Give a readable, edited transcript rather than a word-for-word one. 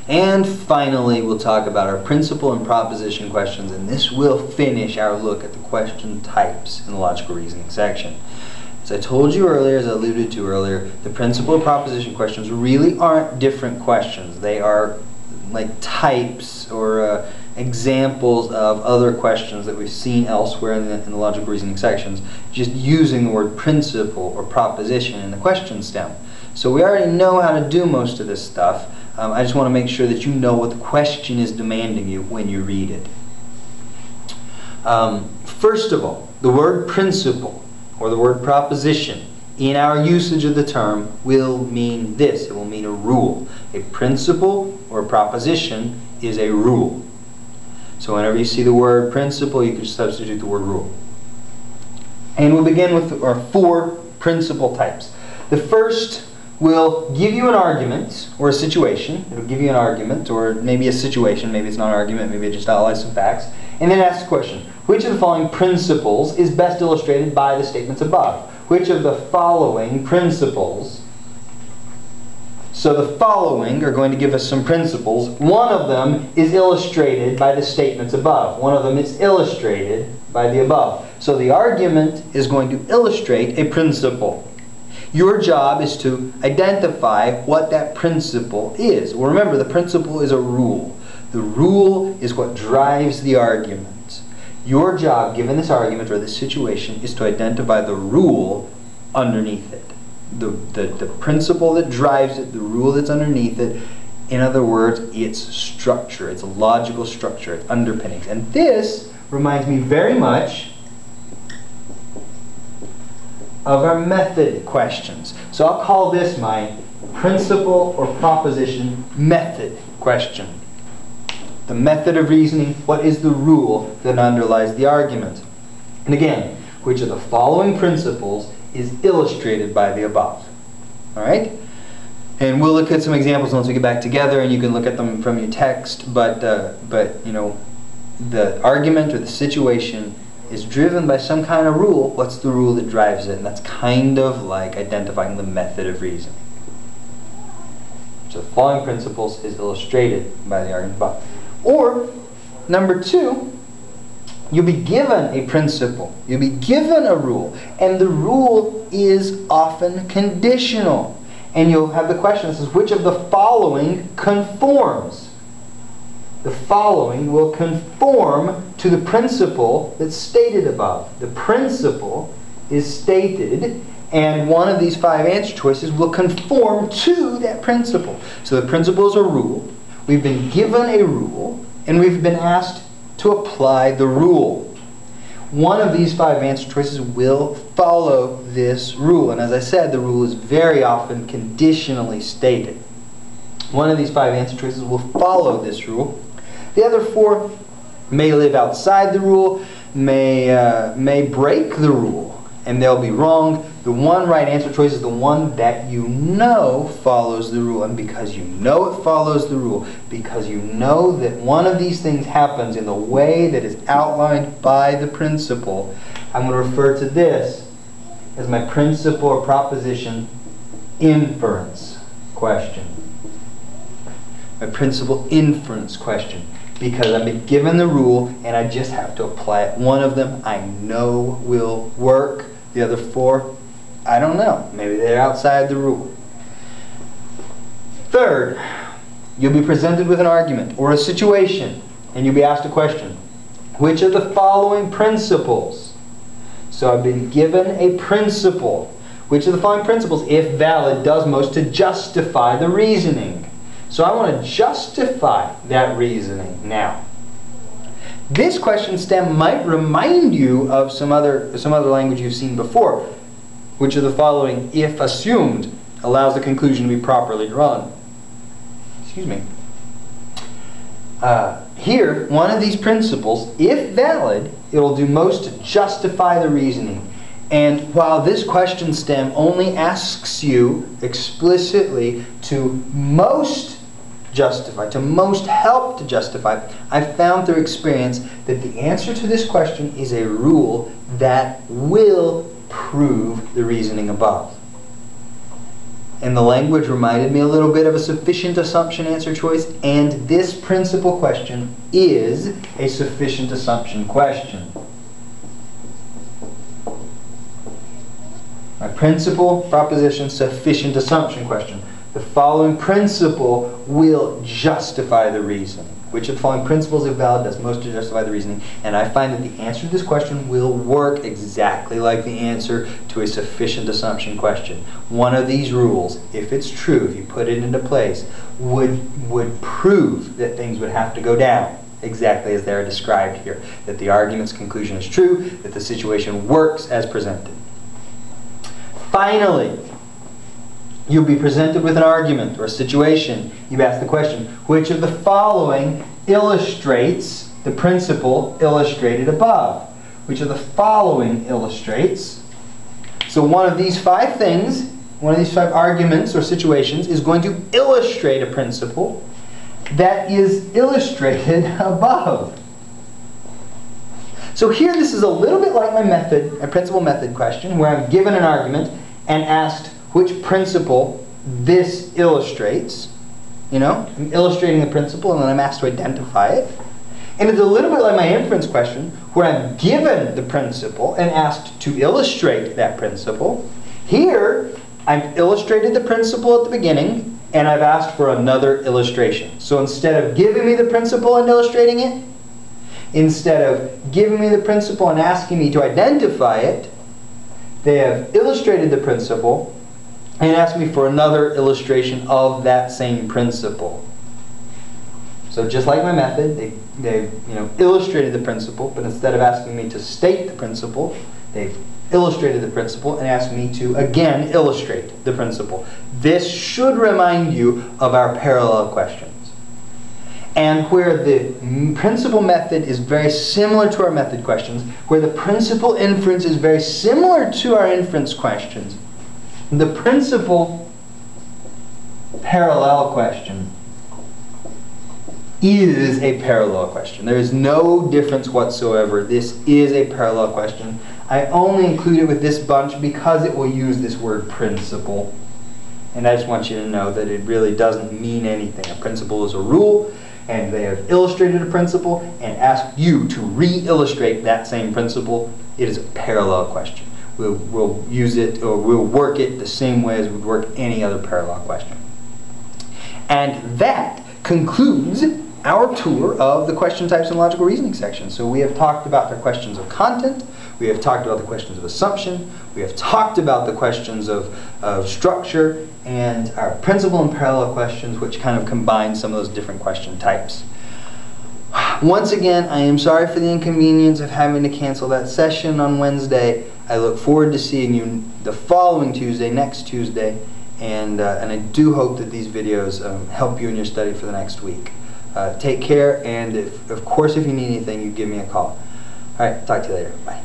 And finally, we'll talk about our principle and proposition questions, and this will finish our look at the question types in the logical reasoning section. As I told you earlier, as I alluded to earlier, the principle and proposition questions really aren't different questions. They are like types or examples of other questions that we've seen elsewhere in the logical reasoning sections, just using the word principle or proposition in the question stem. So we already know how to do most of this stuff. I just want to make sure that you know what the question is demanding you when you read it. First of all, the word principle or the word proposition in our usage of the term will mean this. It will mean a rule. A principle or a proposition is a rule. So whenever you see the word principle, you can substitute the word rule. And we'll begin with our 4 principle types. The first will give you an argument or a situation. It'll give you an argument or maybe a situation. Maybe it's not an argument. Maybe it just outlines some facts. And then ask the question, which of the following principles is best illustrated by the statements above? Which of the following principles? So the following are going to give us some principles. One of them is illustrated by the statements above. One of them is illustrated by the above. So the argument is going to illustrate a principle. Your job is to identify what that principle is. Well, remember, the principle is a rule. The rule is what drives the argument. Your job, given this argument or this situation, is to identify the rule underneath it. The principle that drives it, the rule that's underneath it. In other words, its structure, its logical structure, its underpinnings. And this reminds me very much of our method questions. So I'll call this my principle or proposition method question. The method of reasoning, what is the rule that underlies the argument? And again, which of the following principles is illustrated by the above? Alright? And we'll look at some examples once we get back together, and you can look at them from your text, but you know, the argument or the situation is driven by some kind of rule. What's the rule that drives it? And that's kind of like identifying the method of reasoning. So the following principles is illustrated by the argument above. Or, number 2, you'll be given a principle. You'll be given a rule. And the rule is often conditional. And you'll have the question that says, which of the following conforms? The following will conform to the principle that's stated above. The principle is stated, and one of these 5 answer choices will conform to that principle. So the principle is a rule. We've been given a rule, and we've been asked to apply the rule. One of these 5 answer choices will follow this rule. And as I said, the rule is very often conditionally stated. One of these 5 answer choices will follow this rule. The other 4 may live outside the rule, may break the rule, and they'll be wrong. The one right answer choice is the one that you know follows the rule. And because you know it follows the rule, because you know that one of these things happens in the way that is outlined by the principle, I'm going to refer to this as my principle or proposition inference question. My principle inference question. Because I've been given the rule and I just have to apply it. One of them I know will work. The other 4, I don't know. Maybe they're outside the rule. Third, you'll be presented with an argument or a situation, and you'll be asked a question. Which of the following principles? So I've been given a principle. Which of the following principles, if valid, does most to justify the reasoning? So I want to justify that reasoning now. This question stem might remind you of some other language you've seen before. Which of the following, if assumed, allows the conclusion to be properly drawn? Excuse me. Here, one of these principles, if valid, it will do most to justify the reasoning. And while this question stem only asks you explicitly to most justify, to most help to justify, I've found through experience that the answer to this question is a rule that will prove the reasoning above. And the language reminded me a little bit of a sufficient assumption answer choice, and this principal question is a sufficient assumption question. A principal, proposition, sufficient assumption question. The following principle will justify the reasoning. Which of the following principles, if valid, does most to justify the reasoning? And I find that the answer to this question will work exactly like the answer to a sufficient assumption question. One of these rules, if it's true, if you put it into place, would prove that things would have to go down exactly as they're described here. That the argument's conclusion is true, that the situation works as presented. Finally, you'll be presented with an argument or a situation. You ask the question, which of the following illustrates the principle illustrated above? Which of the following illustrates? So one of these 5 things, one of these 5 arguments or situations is going to illustrate a principle that is illustrated above. So here this is a little bit like my principal method question, where I'm given an argument and asked which principle this illustrates. You know, I'm illustrating the principle and then I'm asked to identify it. And it's a little bit like my inference question, where I'm given the principle and asked to illustrate that principle. Here, I've illustrated the principle at the beginning and I've asked for another illustration. So instead of giving me the principle and illustrating it, instead of giving me the principle and asking me to identify it, they have illustrated the principle and asked me for another illustration of that same principle. So just like my method, they've illustrated the principle, but instead of asking me to state the principle, they've illustrated the principle and asked me to again illustrate the principle. This should remind you of our parallel questions. And where the principal method is very similar to our method questions, where the principal inference is very similar to our inference questions, the principal parallel question is a parallel question. There is no difference whatsoever. This is a parallel question. I only include it with this bunch because it will use this word principle. And I just want you to know that it really doesn't mean anything. A principle is a rule, and they have illustrated a principle and asked you to re-illustrate that same principle. It is a parallel question. We'll use it, or we'll work it the same way as we would work any other parallel question. And that concludes our tour of the question types and logical reasoning section. So we have talked about the questions of content, we have talked about the questions of assumption, we have talked about the questions of structure, and our principal and parallel questions, which kind of combine some of those different question types. Once again, I am sorry for the inconvenience of having to cancel that session on Wednesday. I look forward to seeing you the following Tuesday, next Tuesday, and I do hope that these videos help you in your study for the next week. Take care, and of course if you need anything, you give me a call. Alright, talk to you later. Bye.